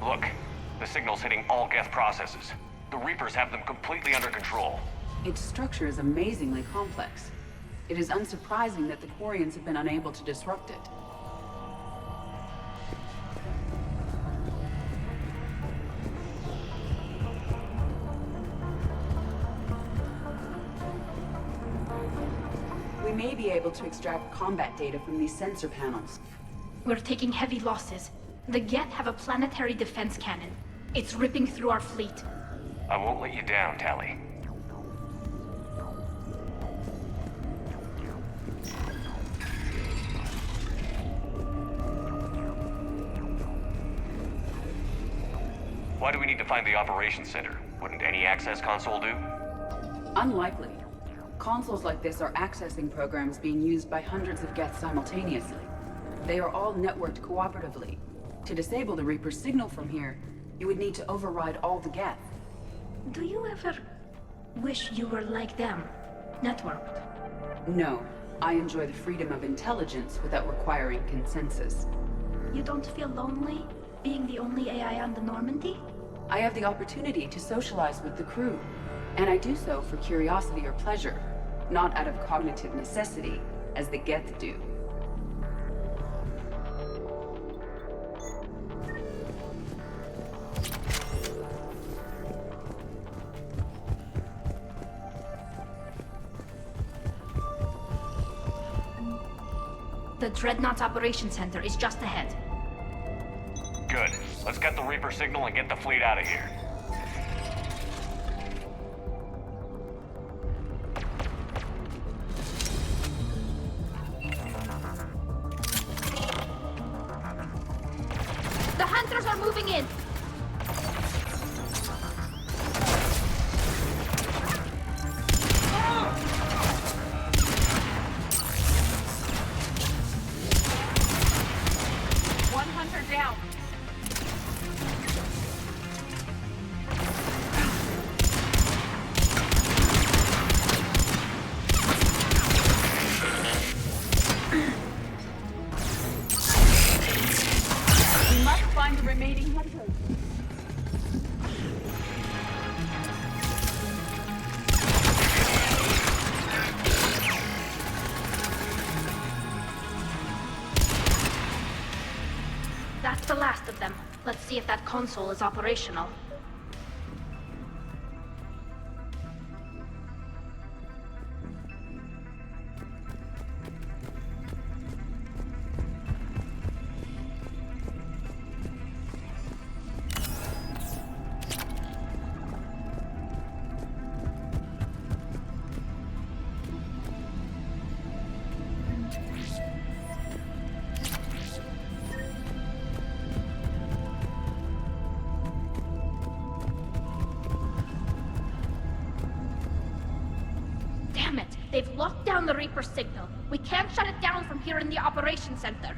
Look, the signal's hitting all Geth processes. The Reapers have them completely under control. Its structure is amazingly complex. It is unsurprising that the Quarians have been unable to disrupt it. We may be able to extract combat data from these sensor panels. We're taking heavy losses. The Geth have a planetary defense cannon. It's ripping through our fleet. I won't let you down, Tali. Why do we need to find the operations center? Wouldn't any access console do? Unlikely. Consoles like this are accessing programs being used by hundreds of Geth simultaneously. They are all networked cooperatively. To disable the Reaper's signal from here, you would need to override all the Geth. Do you ever wish you were like them? Networked? No. I enjoy the freedom of intelligence without requiring consensus. You don't feel lonely, being the only AI on the Normandy? I have the opportunity to socialize with the crew, and I do so for curiosity or pleasure, not out of cognitive necessity, as the Geth do. The Dreadnought's Operations Center is just ahead. Good. Let's get the Reaper signal and get the fleet out of here. The Hunters are moving in! Down. We must find the remaining hunters. That's the last of them. Let's see if that console is operational. They've locked down the Reaper signal. We can't shut it down from here in the Operations Center.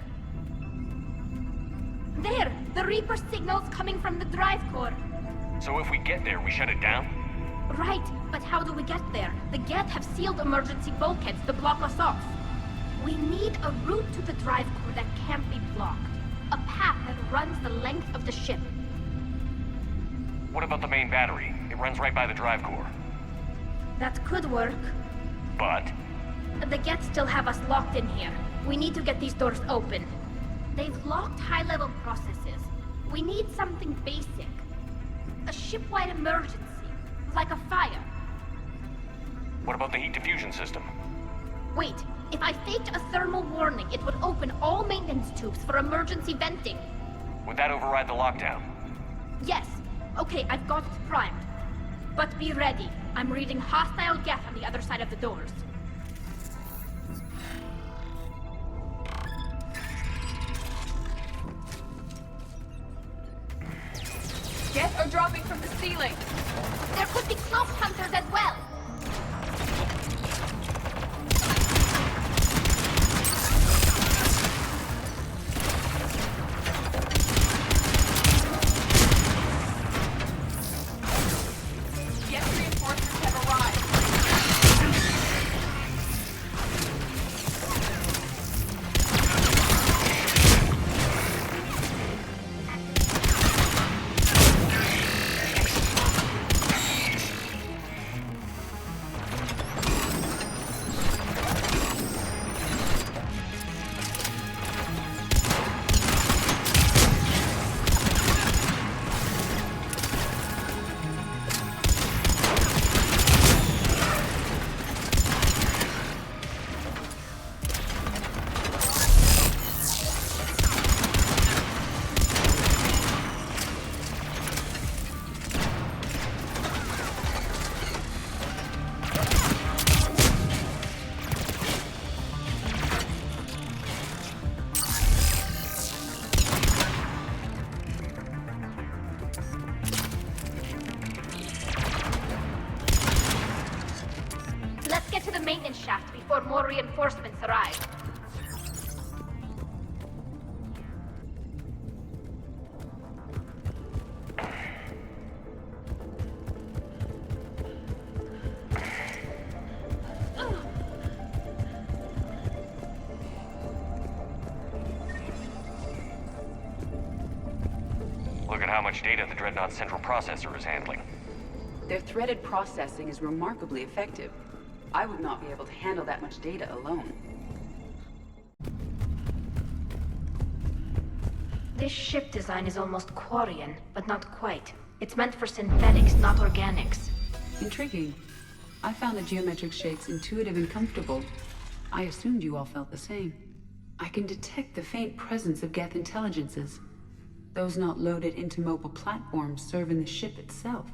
There! The Reaper signal's coming from the drive core. So if we get there, we shut it down? Right, but how do we get there? The Geth have sealed emergency bulkheads to block us off. We need a route to the drive core that can't be blocked. A path that runs the length of the ship. What about the main battery? It runs right by the drive core. That could work. But? The Geth still have us locked in here. We need to get these doors open. They've locked high-level processes. We need something basic. A ship-wide emergency. Like a fire. What about the heat diffusion system? Wait, if I faked a thermal warning, it would open all maintenance tubes for emergency venting. Would that override the lockdown? Yes. Okay, I've got it primed. But be ready. I'm reading hostile Geth on the other side of the doors. Geth are dropping from the ceiling. There could be cloak hunters as well. Geth reinforcements have arrived. Let's get to the maintenance shaft before more reinforcements arrive. Look at how much data the Dreadnought's central processor is handling. Their threaded processing is remarkably effective. I would not be able to handle that much data alone. This ship design is almost Quarian, but not quite. It's meant for synthetics, not organics. Intriguing. I found the geometric shapes intuitive and comfortable. I assumed you all felt the same. I can detect the faint presence of Geth intelligences. Those not loaded into mobile platforms serve in the ship itself.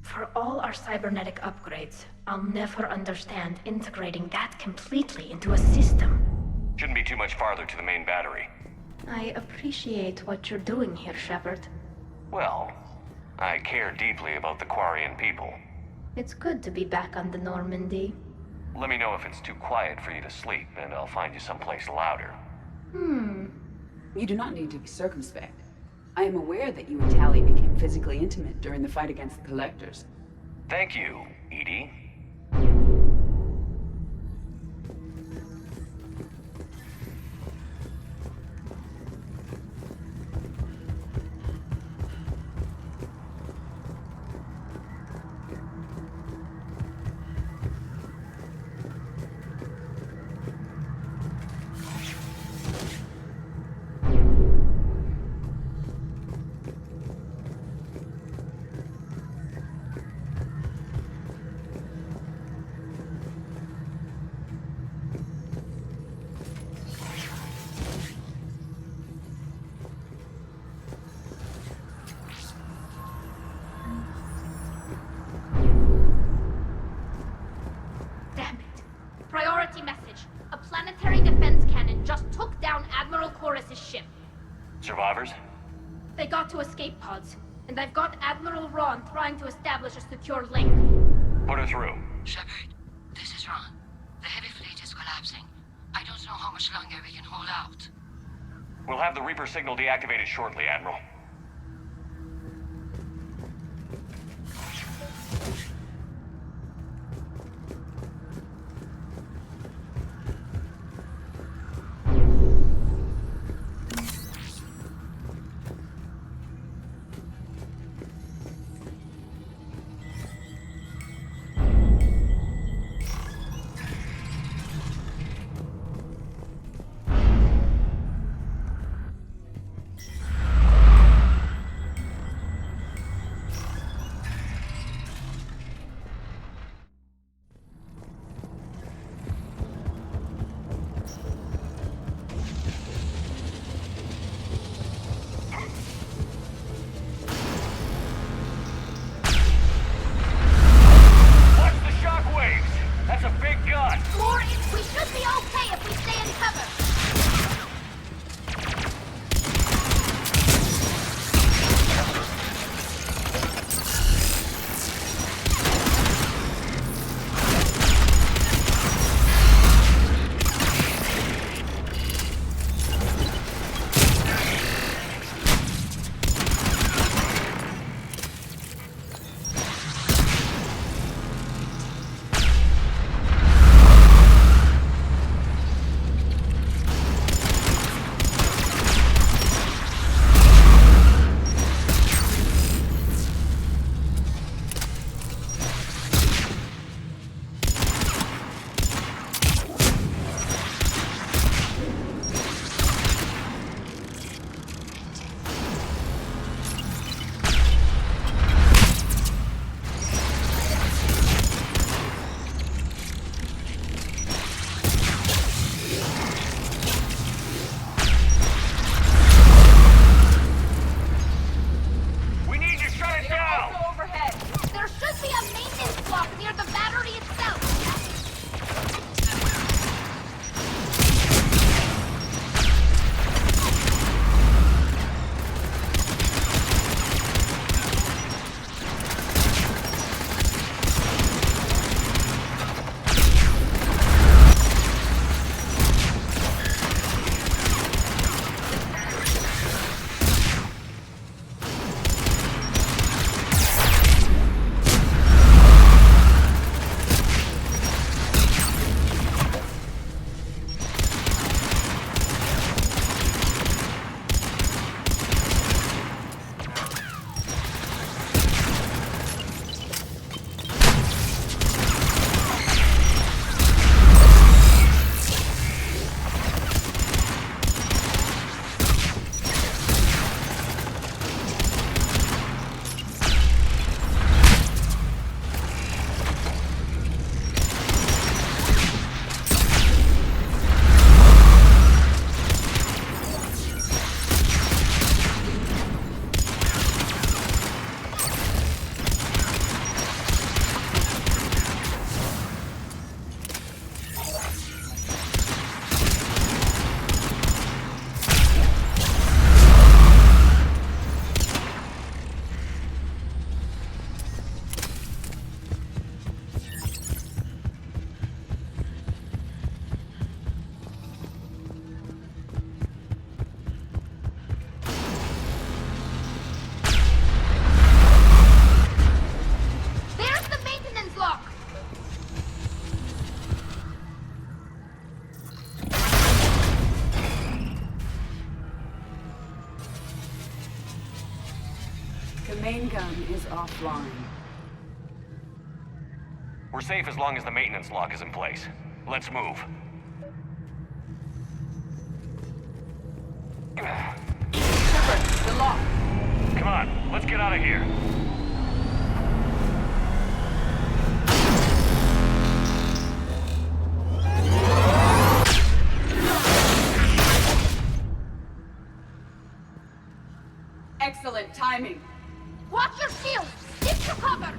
For all our cybernetic upgrades, I'll never understand integrating that completely into a system. Shouldn't be too much farther to the main battery. I appreciate what you're doing here, Shepard. Well, I care deeply about the Quarian people. It's good to be back on the Normandy. Let me know if it's too quiet for you to sleep, and I'll find you someplace louder. You do not need to be circumspect. I am aware that you and Tally became physically intimate during the fight against the Collectors. Thank you, Edie. Survivors? They got to escape pods, and I've got Admiral Ron trying to establish a secure link. Put her through. Shepard, this is Ron. The heavy fleet is collapsing. I don't know how much longer we can hold out. We'll have the Reaper signal deactivated shortly, Admiral. offline. We're safe as long as the maintenance lock is in place. Let's move. Shepard, the lock! Come on, let's get out of here. Excellent timing. Watch your shield! Stick to cover!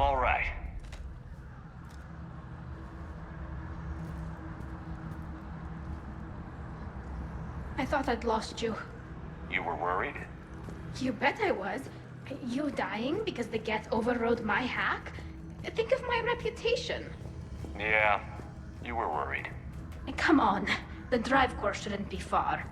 all right. I thought I'd lost you. You were worried? You bet I was. You dying because the Geth overrode my hack? Think of my reputation. Yeah, you were worried. Come on. The drive course shouldn't be far.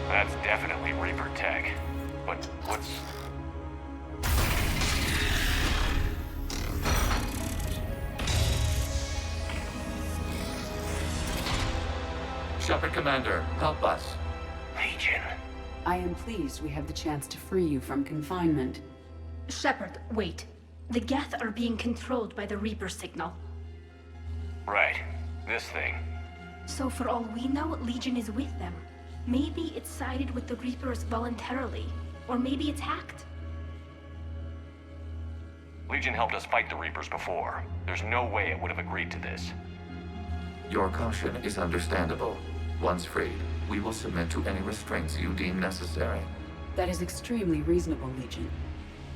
That's definitely Reaper tech. But what's... Shepard Commander, help us. Legion. I am pleased we have the chance to free you from confinement. Shepard, wait. The Geth are being controlled by the Reaper signal. Right. This thing. So for all we know, Legion is with them. Maybe it's sided with the Reapers voluntarily. Or maybe it's hacked. Legion helped us fight the Reapers before. There's no way it would have agreed to this. Your caution is understandable. Once freed, we will submit to any restraints you deem necessary. That is extremely reasonable, Legion.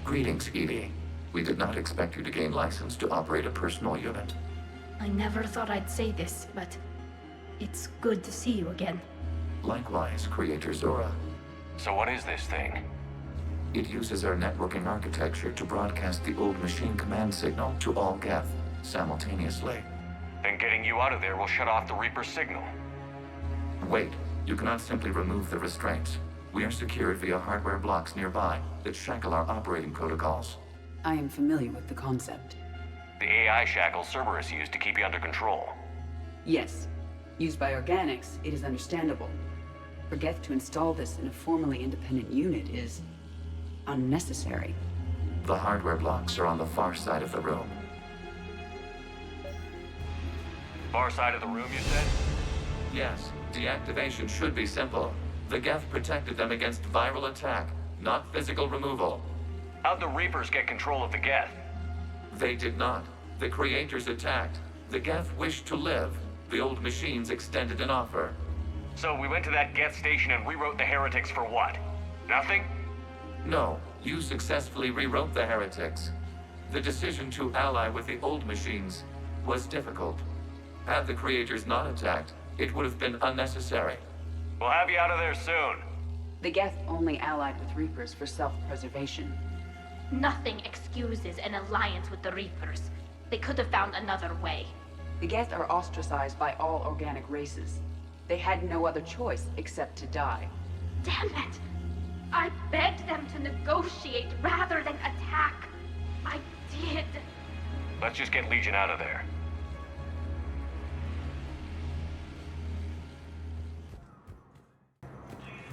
Greetings, Edie. We did not expect you to gain license to operate a personal unit. I never thought I'd say this, but it's good to see you again. Likewise, Creator Zora. So what is this thing? It uses our networking architecture to broadcast the old machine command signal to all Geth simultaneously. Then getting you out of there will shut off the Reaper signal. Wait, you cannot simply remove the restraints. We are secured via hardware blocks nearby that shackle our operating protocols. I am familiar with the concept. The AI shackles Cerberus used to keep you under control. Yes. Used by organics, it is understandable. For Geth to install this in a formally independent unit is unnecessary. The hardware blocks are on the far side of the room. Far side of the room, you said? Yes, deactivation should be simple. The Geth protected them against viral attack, not physical removal. How'd the Reapers get control of the Geth? They did not. The Creators attacked. The Geth wished to live. The old machines extended an offer. So we went to that Geth station and rewrote the heretics for what? Nothing? No, you successfully rewrote the heretics. The decision to ally with the old machines was difficult. Had the Creators not attacked, it would have been unnecessary. We'll have you out of there soon. The Geth only allied with Reapers for self-preservation. Nothing excuses an alliance with the Reapers. They could have found another way. The Geth are ostracized by all organic races. They had no other choice except to die. Damn it! I begged them to negotiate rather than attack. I did. Let's just get Legion out of there.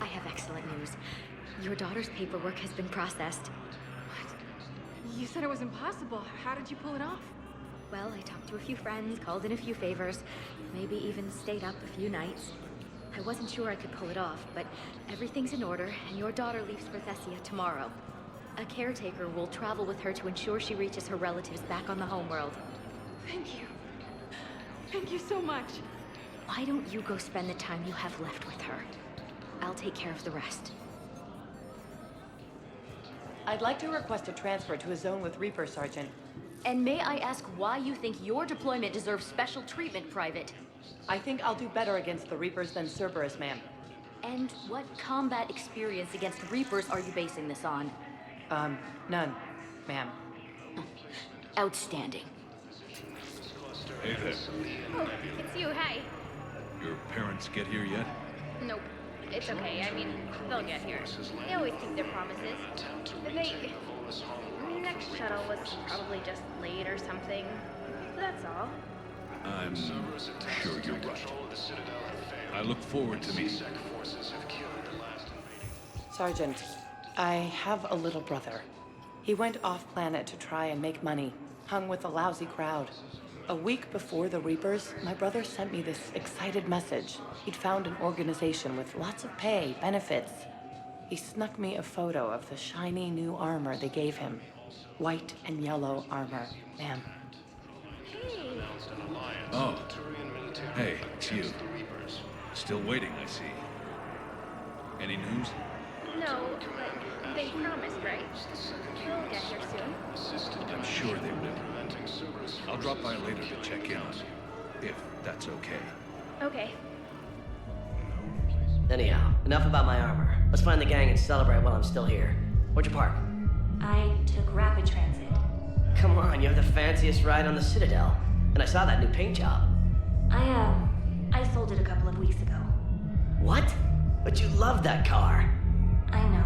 I have excellent news. Your daughter's paperwork has been processed. What? You said it was impossible. How did you pull it off? Well, I talked to a few friends, called in a few favors, maybe even stayed up a few nights. I wasn't sure I could pull it off, but everything's in order, and your daughter leaves for Thessia tomorrow. A caretaker will travel with her to ensure she reaches her relatives back on the homeworld. Thank you. Thank you so much. Why don't you go spend the time you have left with her? I'll take care of the rest. I'd like to request a transfer to a zone with Reaper, Sergeant. And may I ask why you think your deployment deserves special treatment, Private? I think I'll do better against the Reapers than Cerberus, ma'am. And what combat experience against Reapers are you basing this on? None, ma'am. Outstanding. Hey there. Oh, it's you, hi. Your parents get here yet? Nope. It's okay, I mean, they'll get here. They always keep their promises. Next shuttle was probably just late or something. That's all. I'm sure you're right. I look forward to meeting you. Sergeant, I have a little brother. He went off-planet to try and make money, hung with a lousy crowd. A week before the Reapers, my brother sent me this excited message. He'd found an organization with lots of pay, benefits. He snuck me a photo of the shiny new armor they gave him. White and yellow armor, ma'am. Oh. Hey, it's you. Still waiting, I see. Any news? No, but they promised, right? We'll get here soon. I'm sure they will. I'll drop by later to check in, if that's okay. Okay. Anyhow, enough about my armor. Let's find the gang and celebrate while I'm still here. Where'd you park? I took rapid transit. Come on, you have the fanciest ride on the Citidel. And I saw that new paint job. I sold it a couple of weeks ago. What? But you love that car. I know.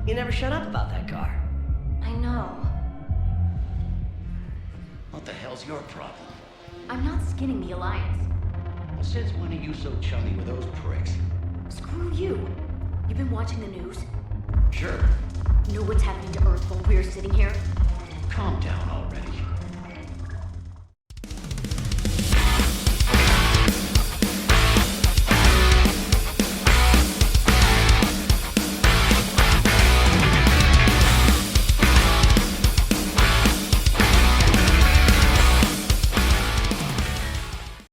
You never shut up about that car. I know. What the hell's your problem? I'm not skinning the Alliance. Well, since when are you so chummy with those pricks? Screw you. You've been watching the news? Sure. Know what's happening to Earth while we're sitting here? Calm down already.